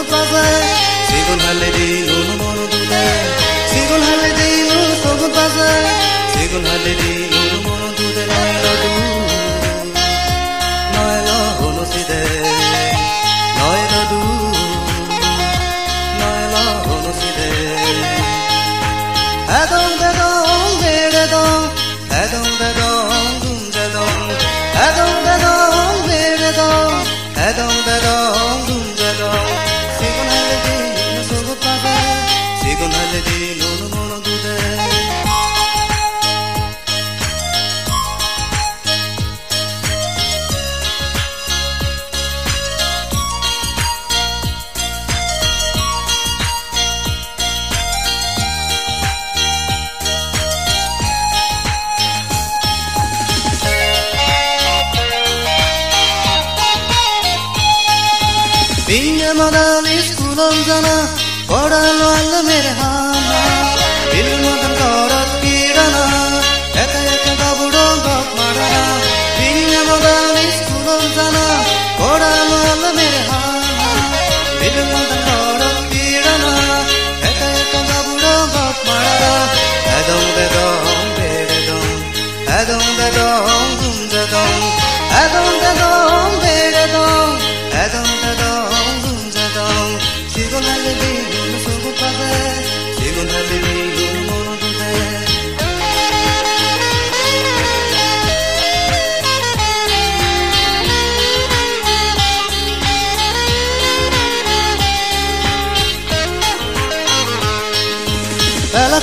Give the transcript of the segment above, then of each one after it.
sogut baze sigun haledi nunu mono dude sigun haledi nunu sogut baze sigun haledi nunu mono dude noylo hono side noylo hono side adong dadong bedong adong dadong dumjadong adong dadong bedong adong dadong dumjadong sigun haledi nunu sogut baze sigun haledi nunu mono dude Binne madan iskulan jana Kodalo alla mere hana Ilmadan korat kirana Eka eka gabudo gop marana Binne madan iskulan jana Kodalo alla mere hana Ilmadan korat kirana Eka eka gabudo gop marana Adong dadong bedong Adong dadong dumjadong Adong dadong bedong Adong dadong sigun haledi nunu sogut baze sigun haledi nunu mono dude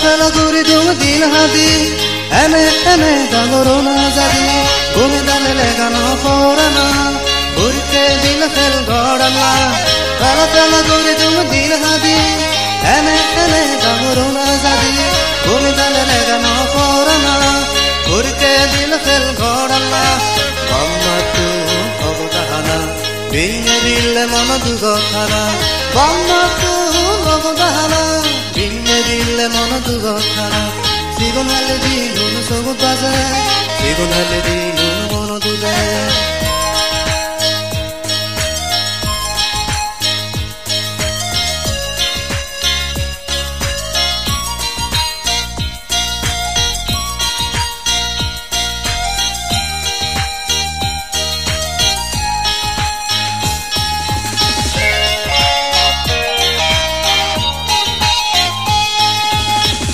pela guri dum dil hadi ene dangorona jadi bumi dale legano porana burke dil fel godana pela guri dum dil hadi ene dangorona jadi bumi dale legano porana burke dil fel godana bammatu obudana binne dille mona dugotana bammatu obudana binne dille mona dugotana sigun haledi nunu sogut baze sigun haledi nunu mono dude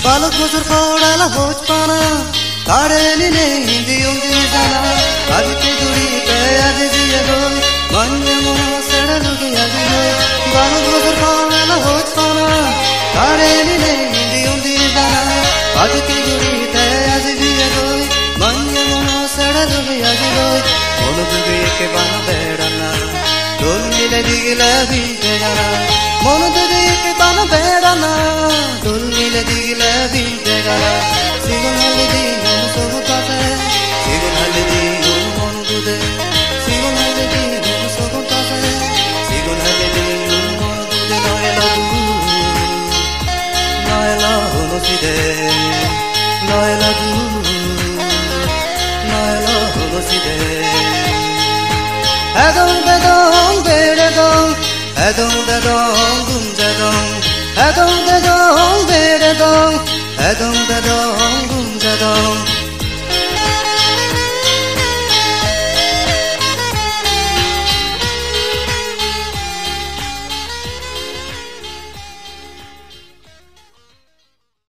balok bozor kodala hoj pana kadeni ne hindi undi jana adike duri ke aje diye gol manye mono sedalu ke aje gol balok bozor kodala hoj pana kadeni ne hindi undi jana adike duri ke aje diye gol manye mono sedalu ke aje gol mono duge ke bana bedana dol mile digila binte jana mono duge ke bana bedana dol mile digila binte jana sigun haledi nunu sogut baze sigun haledi nunu mono dude sigun haledi nunu sogut baze sigun haledi nunu mono dude noylo hono side noylo hono side adong dadong bedong adong dadong dumjadong adong dadong bedong adong dadong dumjadong